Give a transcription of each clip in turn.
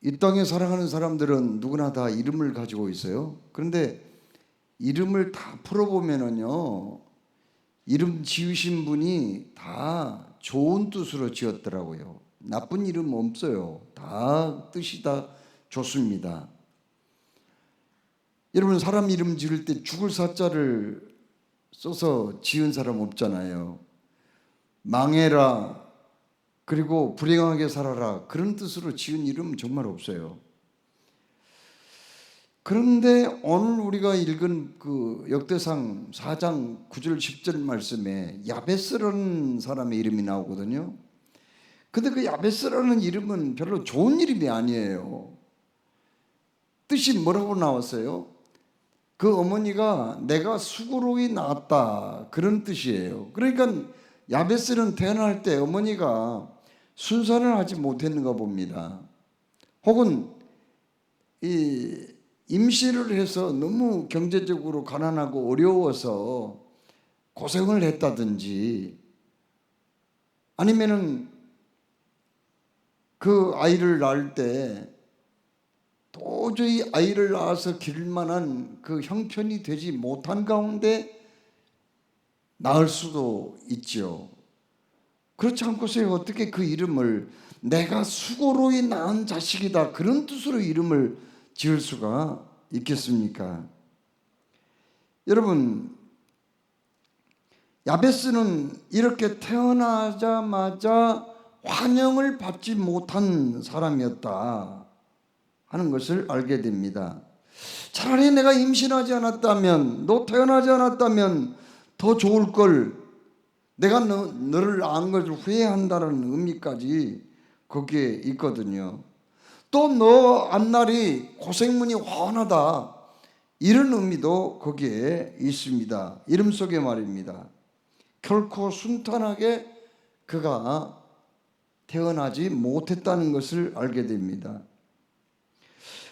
이 땅에 살아가는 사람들은 누구나 다 이름을 가지고 있어요. 그런데 이름을 다 풀어보면은요, 이름 지으신 분이 다 좋은 뜻으로 지었더라고요. 나쁜 이름 없어요. 다 뜻이 다 좋습니다. 여러분, 사람 이름 지을 때 죽을 사자를 써서 지은 사람 없잖아요. 망해라, 그리고 불행하게 살아라, 그런 뜻으로 지은 이름 정말 없어요. 그런데 오늘 우리가 읽은 그 역대상 4장 9절 10절 말씀에 야베스라는 사람의 이름이 나오거든요. 근데 그 야베스라는 이름은 별로 좋은 이름이 아니에요. 뜻이 뭐라고 나왔어요? 그 어머니가 내가 수고로이 낳았다, 그런 뜻이에요. 그러니까 야베스는 태어날 때 어머니가 순산을 하지 못했는가 봅니다. 혹은 이 임시를 해서 너무 경제적으로 가난하고 어려워서 고생을 했다든지, 아니면은 그 아이를 낳을 때 도저히 아이를 낳아서 기를 만한 그 형편이 되지 못한 가운데 낳을 수도 있죠. 그렇지 않고서 어떻게 그 이름을 내가 수고로이 낳은 자식이다, 그런 뜻으로 이름을 지을 수가 있겠습니까? 여러분, 야베스는 이렇게 태어나자마자 환영을 받지 못한 사람이었다 하는 것을 알게 됩니다. 차라리 내가 임신하지 않았다면, 너 태어나지 않았다면 더 좋을 걸, 내가 너를 낳은 것을 후회한다는 의미까지 거기에 있거든요. 또 너 앞날이 고생문이 훤하다, 이런 의미도 거기에 있습니다. 이름 속에 말입니다. 결코 순탄하게 그가 태어나지 못했다는 것을 알게 됩니다.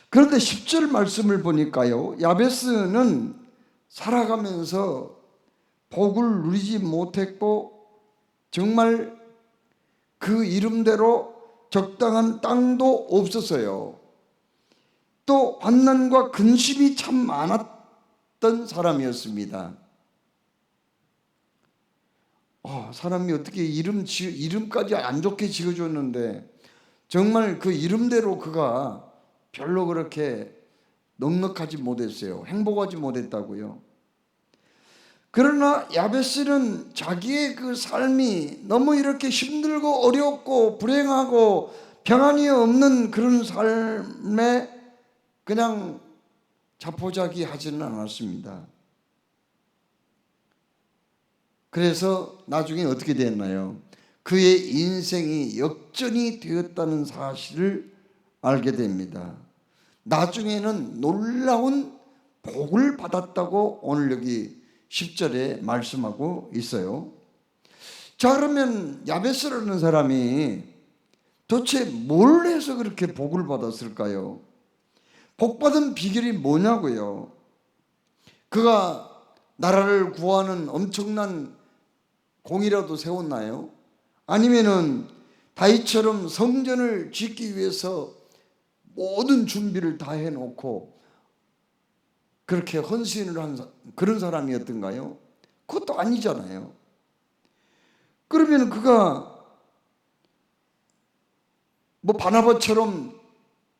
그런데 10절 말씀을 보니까요, 야베스는 살아가면서 복을 누리지 못했고 정말 그 이름대로 적당한 땅도 없었어요. 또 환난과 근심이 참 많았던 사람이었습니다. 사람이 어떻게 이름까지 안 좋게 지어줬는데 정말 그 이름대로 그가 별로 그렇게 넉넉하지 못했어요. 행복하지 못했다고요. 그러나 야베스는 자기의 그 삶이 너무 이렇게 힘들고 어렵고 불행하고 평안이 없는 그런 삶에 그냥 자포자기 하지는 않았습니다. 그래서 나중에 어떻게 됐나요? 그의 인생이 역전이 되었다는 사실을 알게 됩니다. 나중에는 놀라운 복을 받았다고 오늘 여기 10절에 말씀하고 있어요. 자, 그러면 야베스라는 사람이 도대체 뭘 해서 그렇게 복을 받았을까요? 복 받은 비결이 뭐냐고요? 그가 나라를 구하는 엄청난 공이라도 세웠나요? 아니면은 다윗처럼 성전을 짓기 위해서 모든 준비를 다 해놓고 그렇게 헌신을 한 그런 사람이었던가요? 그것도 아니잖아요. 그러면 그가 뭐 바나바처럼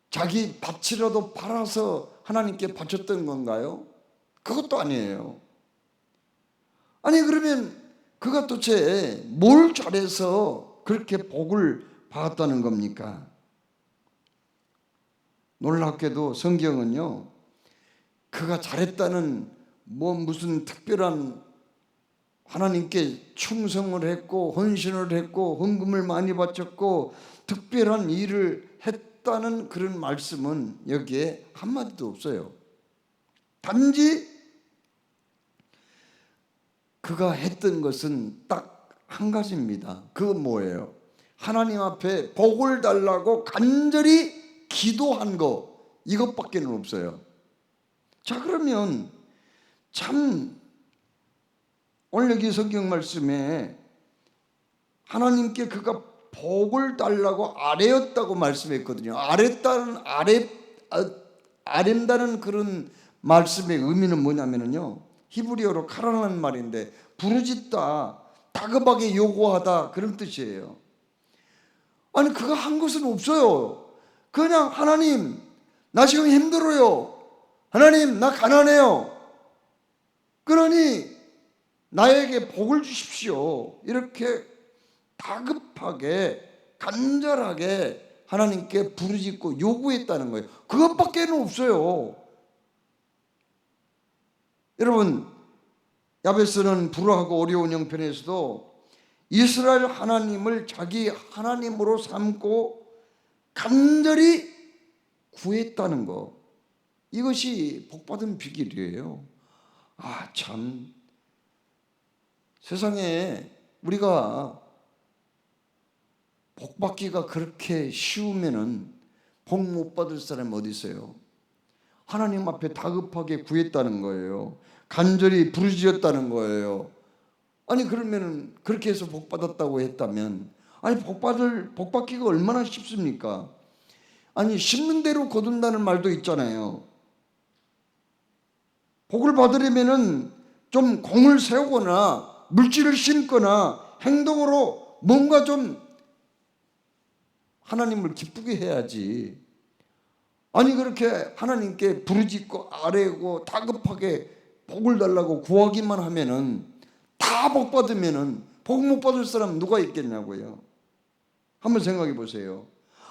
자기 밭이라도 팔아서 하나님께 바쳤던 건가요? 그것도 아니에요. 아니, 그러면 그가 도대체 뭘 잘해서 그렇게 복을 받았다는 겁니까? 놀랍게도 성경은요, 그가 잘했다는 무슨 특별한, 하나님께 충성을 했고 헌신을 했고 헌금을 많이 바쳤고 특별한 일을 했다는 그런 말씀은 여기에 한마디도 없어요. 단지 그가 했던 것은 딱 한 가지입니다. 그건 뭐예요? 하나님 앞에 복을 달라고 간절히 기도한 거, 이것밖에는 없어요. 자, 그러면 참 오늘 여기 성경 말씀에 하나님께 그가 복을 달라고 아뢰었다고 말씀했거든요. 아랜다는 그런 말씀의 의미는 뭐냐면요, 히브리어로 카라는 말인데 부르짖다, 다급하게 요구하다, 그런 뜻이에요. 아니, 그가 한 것은 없어요. 그냥 하나님, 나 지금 힘들어요. 하나님, 나 가난해요. 그러니 나에게 복을 주십시오. 이렇게 다급하게 간절하게 하나님께 부르짖고 요구했다는 거예요. 그것밖에는 없어요. 여러분, 야베스는 불화하고 어려운 형편에서도 이스라엘 하나님을 자기 하나님으로 삼고 간절히 구했다는 거, 이것이 복받은 비결이에요. 참, 세상에 우리가 복받기가 그렇게 쉬우면은 복 못 받을 사람이 어디 있어요? 하나님 앞에 다급하게 구했다는 거예요. 간절히 부르짖었다는 거예요. 아니, 그러면은 그렇게 해서 복 받았다고 했다면, 아니, 복 받기가 얼마나 쉽습니까? 아니, 심는 대로 거둔다는 말도 있잖아요. 복을 받으려면은 좀 공을 세우거나 물질을 심거나 행동으로 뭔가 좀 하나님을 기쁘게 해야지. 아니, 그렇게 하나님께 부르짖고 아뢰고 다급하게 복을 달라고 구하기만 하면은, 다 복 받으면은 복 못 받을 사람 누가 있겠냐고요. 한번 생각해 보세요.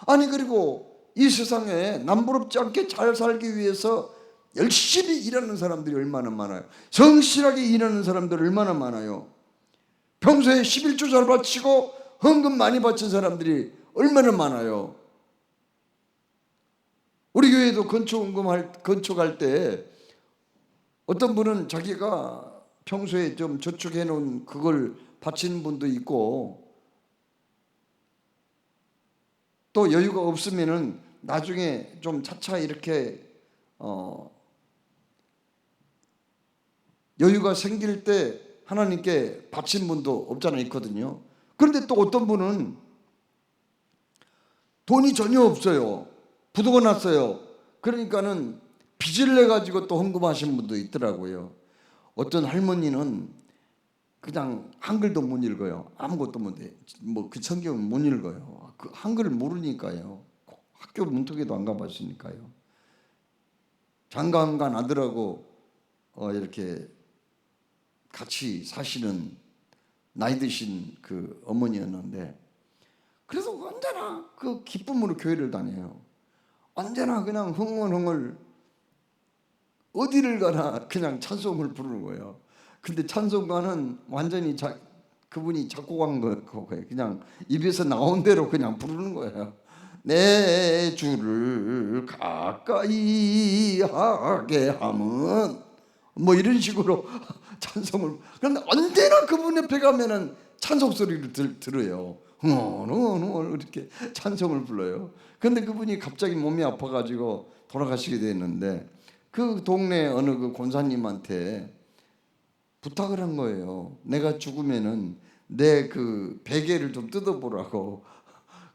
아니, 그리고 이 세상에 남부럽지 않게 잘 살기 위해서 열심히 일하는 사람들이 얼마나 많아요. 성실하게 일하는 사람들 얼마나 많아요. 평소에 11조 잘 바치고 헌금 많이 바친 사람들이 얼마나 많아요. 우리 교회도 건축할 때 어떤 분은 자기가 평소에 좀 저축해 놓은 그걸 바치는 분도 있고, 또 여유가 없으면은 나중에 좀 차차 이렇게 여유가 생길 때 하나님께 바친 분도 없잖아 있거든요. 그런데 또 어떤 분은 돈이 전혀 없어요. 부도가 났어요. 그러니까는 빚을 내 가지고 또 헌금하신 분도 있더라고요. 어떤 할머니는 그냥 한글도 못 읽어요. 아무것도 못해. 그 성경을 못 읽어요. 그 한글을 모르니까요. 학교 문턱에도 안 가봤으니까요. 장가간 아들하고 이렇게 같이 사시는 나이 드신 그 어머니였는데, 그래서 언제나 그 기쁨으로 교회를 다녀요. 언제나 그냥 흥얼흥얼 어디를 가나 그냥 찬송을 부르는 거예요. 근데 찬송가는 완전히 그분이 작곡한 거예요. 그냥 입에서 나온 대로 그냥 부르는 거예요. 내 주를 가까이 하게 함은, 뭐 이런 식으로 찬송을. 그런데 언제나 그분 옆에 가면은 찬송 소리를 들어요. 흥얼흥얼 이렇게 찬송을 불러요. 그런데 그분이 갑자기 몸이 아파가지고 돌아가시게 됐는데, 그 동네 어느 그 권사님한테 부탁을 한 거예요. 내가 죽으면은 내 그 베개를 좀 뜯어보라고.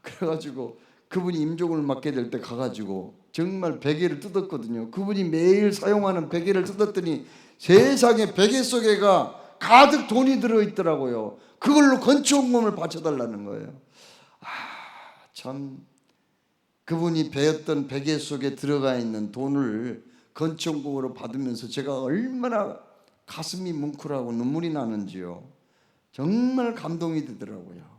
그래가지고 그분이 임종을 맞게 될 때 가가지고 정말 베개를 뜯었거든요. 그분이 매일 사용하는 베개를 뜯었더니 세상에 베개 속에가 가득 돈이 들어있더라고요. 그걸로 건축원금을 바쳐달라는 거예요. 참, 그분이 베었던 베개 속에 들어가 있는 돈을 건축원금으로 받으면서 제가 얼마나 가슴이 뭉클하고 눈물이 나는지요. 정말 감동이 되더라고요.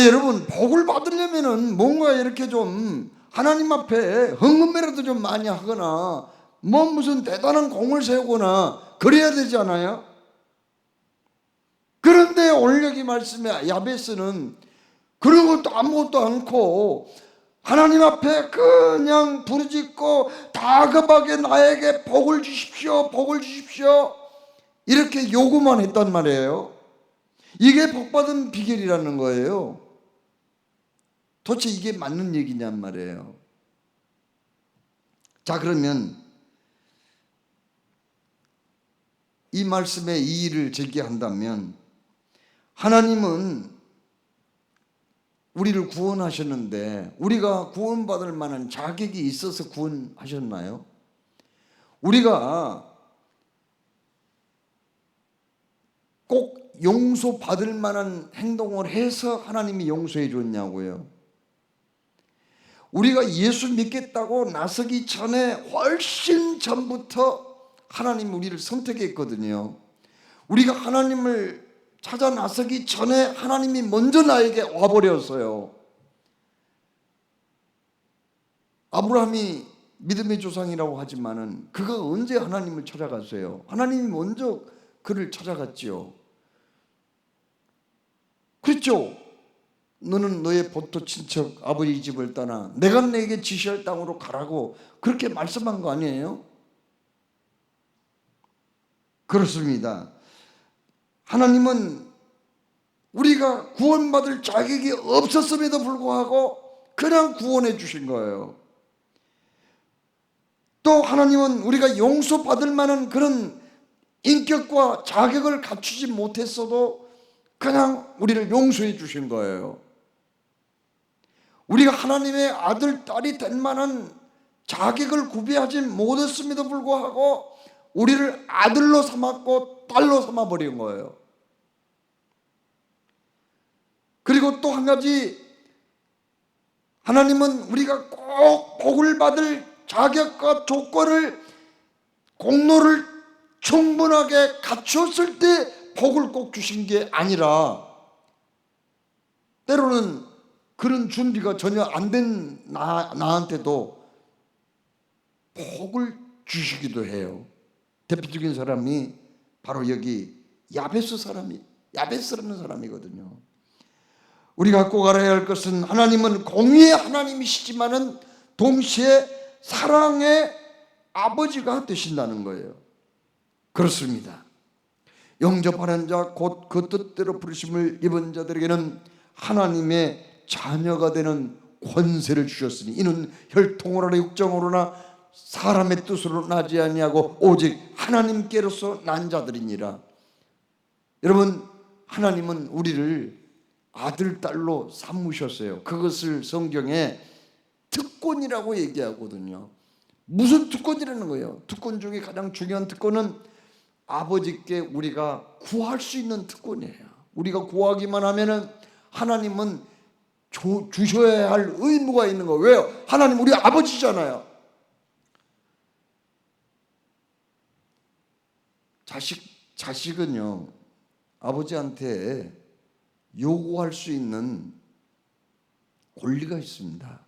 여러분, 복을 받으려면은 뭔가 이렇게 좀 하나님 앞에 헌금이라도 좀 많이 하거나 무슨 대단한 공을 세우거나 그래야 되지 않아요? 그런데 오늘 여기 말씀에 야베스는 그런 것도 아무것도 않고 하나님 앞에 그냥 부르짖고 다급하게 나에게 복을 주십시오, 복을 주십시오, 이렇게 요구만 했단 말이에요. 이게 복받은 비결이라는 거예요. 도대체 이게 맞는 얘기냔 말이에요. 자, 그러면 이 말씀에 이의를 제기한다면, 하나님은 우리를 구원하셨는데 우리가 구원받을 만한 자격이 있어서 구원하셨나요? 우리가 꼭 용서받을 만한 행동을 해서 하나님이 용서해 줬냐고요. 우리가 예수 믿겠다고 나서기 전에 훨씬 전부터 하나님이 우리를 선택했거든요. 우리가 하나님을 찾아 나서기 전에 하나님이 먼저 나에게 와버렸어요. 아브라함이 믿음의 조상이라고 하지만은 그가 언제 하나님을 찾아갔어요? 하나님이 먼저 그를 찾아갔지요. 그렇죠? 너는 너의 보토 친척 아버지 집을 떠나 내가 내게 지시할 땅으로 가라고 그렇게 말씀한 거 아니에요? 그렇습니다. 하나님은 우리가 구원받을 자격이 없었음에도 불구하고 그냥 구원해 주신 거예요. 또 하나님은 우리가 용서받을 만한 그런 인격과 자격을 갖추지 못했어도 그냥 우리를 용서해 주신 거예요. 우리가 하나님의 아들, 딸이 될 만한 자격을 구비하지 못했음에도 불구하고 우리를 아들로 삼았고 딸로 삼아버린 거예요. 그리고 또 한 가지, 하나님은 우리가 꼭 복을 받을 자격과 조건을, 공로를 충분하게 갖췄을 때 복을 꼭 주신 게 아니라 때로는 그런 준비가 전혀 안 된 나한테도 복을 주시기도 해요. 대표적인 사람이 바로 여기 야베스라는 사람이거든요. 우리가 꼭 알아야 할 것은 하나님은 공의의 하나님이시지만은 동시에 사랑의 아버지가 되신다는 거예요. 그렇습니다. 영접하는 자 곧 그 뜻대로 부르심을 입은 자들에게는 하나님의 자녀가 되는 권세를 주셨으니 이는 혈통으로나 육정으로나 사람의 뜻으로 나지 아니하고 오직 하나님께로서 난 자들이니라. 여러분, 하나님은 우리를 아들, 딸로 삼으셨어요. 그것을 성경에 특권이라고 얘기하거든요. 무슨 특권이라는 거예요? 특권 중에 가장 중요한 특권은 아버지께 우리가 구할 수 있는 특권이에요. 우리가 구하기만 하면은 하나님은 주셔야 할 의무가 있는 거예요. 왜요? 하나님 우리 아버지잖아요. 자식은요, 아버지한테 요구할 수 있는 권리가 있습니다.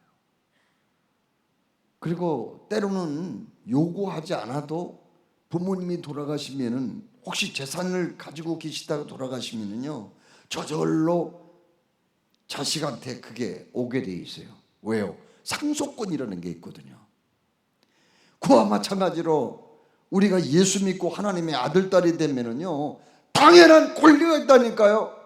그리고 때로는 요구하지 않아도 부모님이 돌아가시면은, 혹시 재산을 가지고 계시다가 돌아가시면은요, 저절로 자식한테 그게 오게 돼 있어요. 왜요? 상속권이라는 게 있거든요. 그와 마찬가지로 우리가 예수 믿고 하나님의 아들, 딸이 되면은요, 당연한 권리가 있다니까요.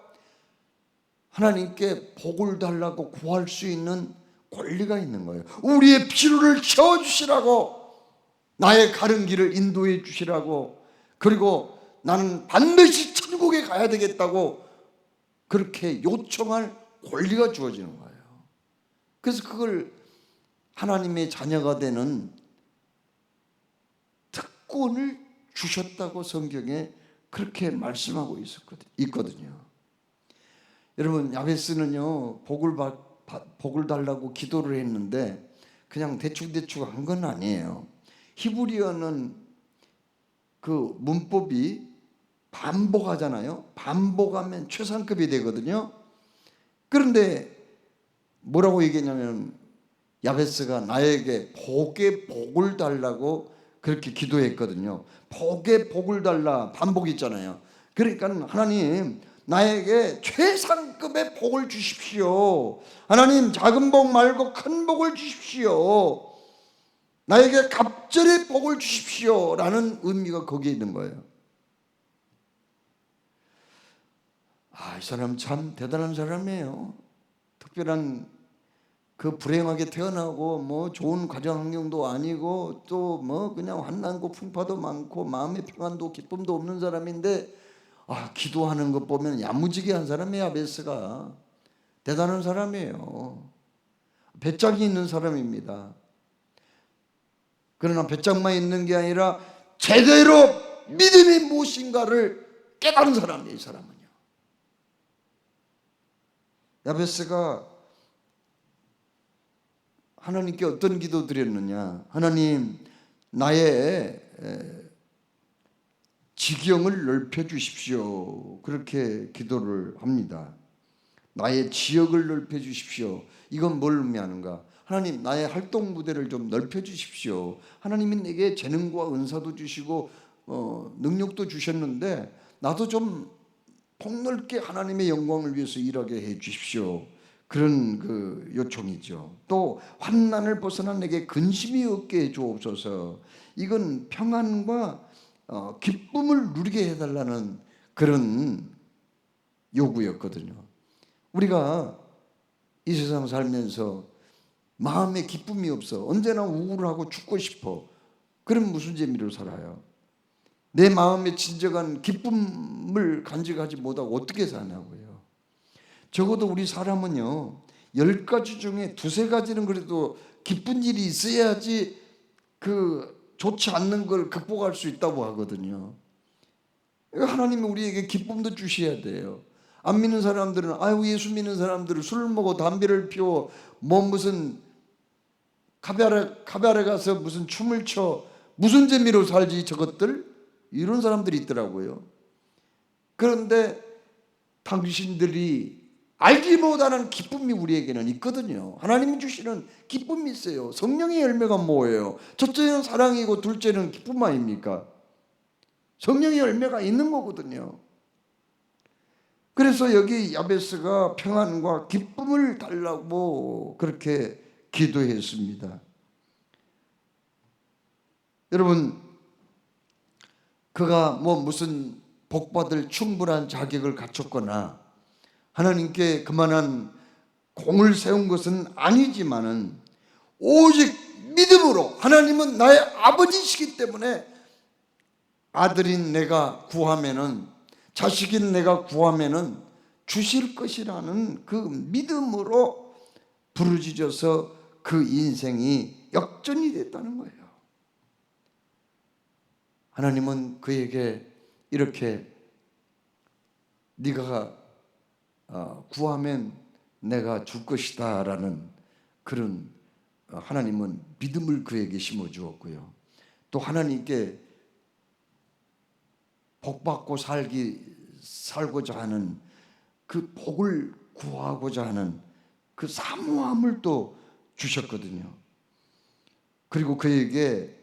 하나님께 복을 달라고 구할 수 있는 권리가 있는 거예요. 우리의 필요를 채워주시라고, 나의 가는 길을 인도해 주시라고, 그리고 나는 반드시 천국에 가야 되겠다고 그렇게 요청할 권리가 주어지는 거예요. 그래서 그걸 하나님의 자녀가 되는 특권을 주셨다고 성경에 그렇게 말씀하고 있거든요. 여러분, 야베스는요, 복을 달라고 기도를 했는데 그냥 대충 한 건 아니에요. 히브리어는 그 문법이 반복하잖아요. 반복하면 최상급이 되거든요. 그런데 뭐라고 얘기했냐면, 야베스가 나에게 복의 복을 달라고 그렇게 기도했거든요. 복의 복을 달라, 반복이 있잖아요. 그러니까 하나님, 나에게 최상급의 복을 주십시오. 하나님, 작은 복 말고 큰 복을 주십시오. 나에게 갑절의 복을 주십시오 라는 의미가 거기에 있는 거예요. 이 사람 참 대단한 사람이에요. 특별한 그 불행하게 태어나고 뭐 좋은 가정 환경도 아니고 또 뭐 그냥 환난고 풍파도 많고 마음의 평안도 기쁨도 없는 사람인데 기도하는 것 보면 야무지게 한 사람이에요. 야베스가 대단한 사람이에요. 배짱이 있는 사람입니다. 그러나 배짱만 있는 게 아니라 제대로 믿음이 무엇인가를 깨달은 사람이에요. 이 사람은요. 야베스가 하나님께 어떤 기도 드렸느냐. 하나님, 나의 지경을 넓혀 주십시오. 그렇게 기도를 합니다. 나의 지역을 넓혀 주십시오. 이건 뭘 의미하는가? 하나님, 나의 활동 무대를 좀 넓혀 주십시오. 하나님이 내게 재능과 은사도 주시고 능력도 주셨는데 나도 좀 폭넓게 하나님의 영광을 위해서 일하게 해 주십시오. 그런 그 요청이죠. 또 환난을 벗어난 내게 근심이 없게 해 주옵소서. 이건 평안과 기쁨을 누리게 해달라는 그런 요구였거든요. 우리가 이 세상 살면서 마음에 기쁨이 없어. 언제나 우울하고 죽고 싶어. 그럼 무슨 재미로 살아요? 내 마음에 진정한 기쁨을 간직하지 못하고 어떻게 사냐고요. 적어도 우리 사람은요, 10가지 중에 2-3가지는 그래도 기쁜 일이 있어야지 그 좋지 않는 걸 극복할 수 있다고 하거든요. 하나님이 우리에게 기쁨도 주셔야 돼요. 안 믿는 사람들은 예수 믿는 사람들은 술을 먹어 담배를 피워 무슨 카바레 가서 무슨 춤을 춰 무슨 재미로 살지 저것들, 이런 사람들이 있더라고요. 그런데 당신들이 알지 못하는 기쁨이 우리에게는 있거든요. 하나님이 주시는 기쁨이 있어요. 성령의 열매가 뭐예요? 첫째는 사랑이고 둘째는 기쁨 아닙니까? 성령의 열매가 있는 거거든요. 그래서 여기 야베스가 평안과 기쁨을 달라고 그렇게 기도했습니다. 여러분, 그가 무슨 복받을 충분한 자격을 갖췄거나 하나님께 그만한 공을 세운 것은 아니지만은 오직 믿음으로, 하나님은 나의 아버지시기 때문에 아들인 내가 구하면은, 자식인 내가 구하면은 주실 것이라는 그 믿음으로 부르짖어서 그 인생이 역전이 됐다는 거예요. 하나님은 그에게 이렇게 네가 구하면 내가 줄 것이다 라는 그런 하나님은 믿음을 그에게 심어주었고요. 또 하나님께 복받고 살고자 하는 그 복을 구하고자 하는 그 사모함을 또 주셨거든요. 그리고 그에게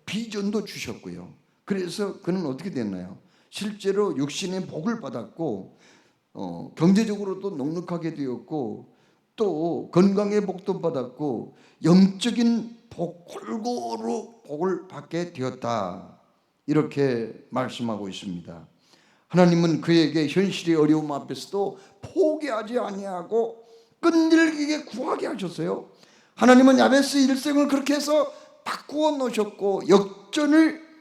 비전도 주셨고요. 그래서 그는 어떻게 됐나요? 실제로 육신의 복을 받았고 경제적으로도 넉넉하게 되었고 또 건강의 복도 받았고 영적인 복, 골고루 복을 받게 되었다. 이렇게 말씀하고 있습니다. 하나님은 그에게 현실의 어려움 앞에서도 포기하지 아니하고 끈질기게 구하게 하셨어요. 하나님은 야베스 일생을 그렇게 해서 바꾸어 놓으셨고 역전을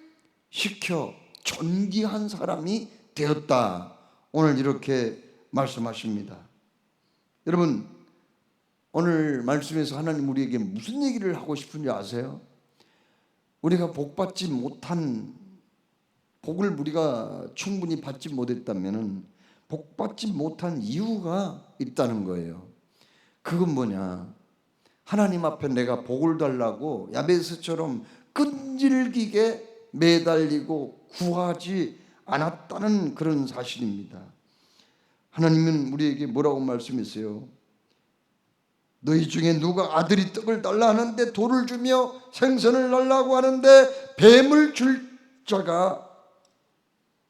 시켜 존귀한 사람이 되었다. 오늘 이렇게 말씀하십니다. 여러분, 오늘 말씀에서 하나님 우리에게 무슨 얘기를 하고 싶은지 아세요? 우리가 복받지 못한 복을 우리가 충분히 받지 못했다면 복받지 못한 이유가 있다는 거예요. 그건 뭐냐? 하나님 앞에 내가 복을 달라고 야베스처럼 끈질기게 매달리고 구하지 않았다는 그런 사실입니다. 하나님은 우리에게 뭐라고 말씀했어요? 너희 중에 누가 아들이 떡을 달라 하는데 돌을 주며 생선을 달라고 하는데 뱀을 줄 자가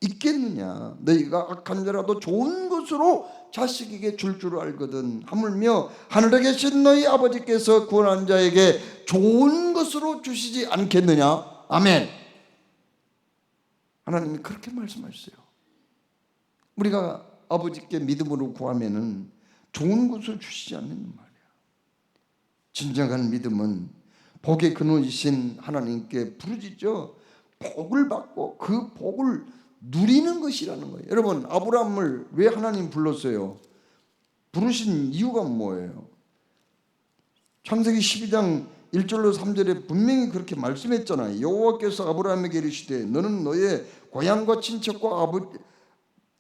있겠느냐? 너희가 악한 자라도 좋은 것으로 자식에게 줄 줄 알거든. 하물며 하늘에 계신 너희 아버지께서 구원한 자에게 좋은 것으로 주시지 않겠느냐? 아멘. 하나님이 그렇게 말씀하셨어요. 우리가 아버지께 믿음으로 구하면은 좋은 것을 주시지 않는 말이야. 진정한 믿음은 복의 근원이신 하나님께 부르짖어 복을 받고 그 복을 누리는 것이라는 거예요. 여러분, 아브라함을 왜 하나님 불렀어요? 부르신 이유가 뭐예요? 창세기 12장 1절로 3절에 분명히 그렇게 말씀했잖아요. 여호와께서 아브라함에게 이르시되 너는 너의 고향과 친척과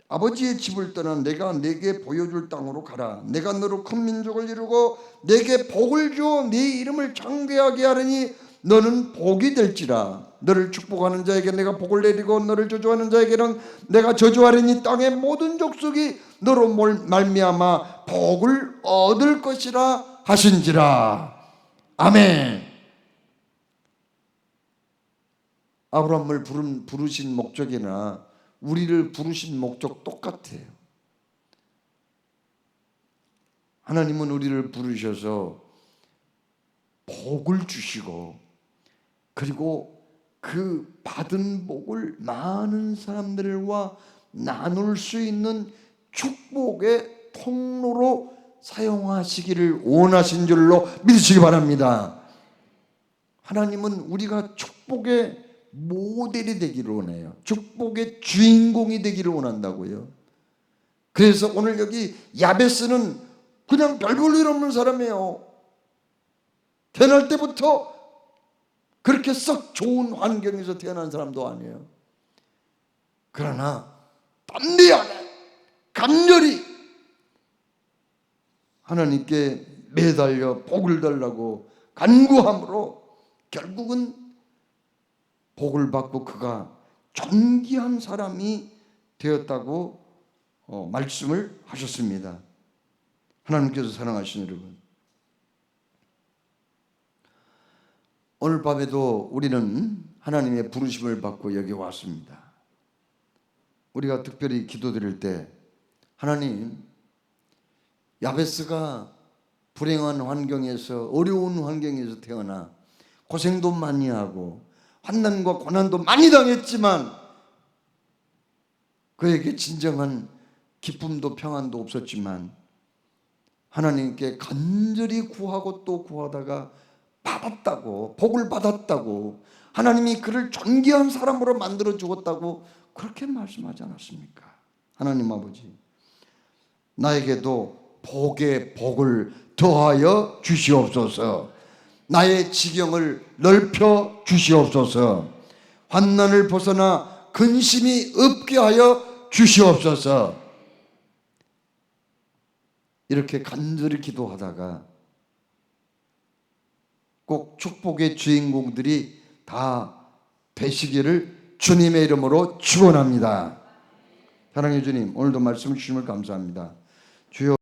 아버지의 집을 떠나 내가 네게 보여줄 땅으로 가라. 내가 너로 큰 민족을 이루고 네게 복을 주어 네 이름을 창대하게 하리니 너는 복이 될지라. 너를 축복하는 자에게 내가 복을 내리고 너를 저주하는 자에게는 내가 저주하리니 땅의 모든 족속이 너로 말미암아 복을 얻을 것이라 하신지라. 아멘. 아브라함을 부르신 목적이나 우리를 부르신 목적 똑같아요. 하나님은 우리를 부르셔서 복을 주시고, 그리고 그 받은 복을 많은 사람들과 나눌 수 있는 축복의 통로로 사용하시기를 원하신 줄로 믿으시기 바랍니다. 하나님은 우리가 축복의 모델이 되기를 원해요. 축복의 주인공이 되기를 원한다고요. 그래서 오늘 여기 야베스는 그냥 별 볼 일 없는 사람이에요. 태어날 때부터 그렇게 썩 좋은 환경에서 태어난 사람도 아니에요. 그러나 딴 데 안에 간절히 하나님께 매달려 복을 달라고 간구함으로 결국은 복을 받고 그가 존귀한 사람이 되었다고 말씀을 하셨습니다. 하나님께서 사랑하시는 여러분, 오늘 밤에도 우리는 하나님의 부르심을 받고 여기 왔습니다. 우리가 특별히 기도드릴 때 하나님, 야베스가 불행한 환경에서 어려운 환경에서 태어나 고생도 많이 하고 환난과 고난도 많이 당했지만 그에게 진정한 기쁨도 평안도 없었지만 하나님께 간절히 구하고 또 구하다가 받았다고, 복을 받았다고, 하나님이 그를 존귀한 사람으로 만들어 주었다고 그렇게 말씀하지 않았습니까? 하나님 아버지, 나에게도 복의 복을 더하여 주시옵소서. 나의 지경을 넓혀 주시옵소서. 환난을 벗어나 근심이 없게 하여 주시옵소서. 이렇게 간절히 기도하다가 꼭 축복의 주인공들이 다 되시기를 주님의 이름으로 축원합니다. 사랑해 주님, 오늘도 말씀 주심을 감사합니다. 주여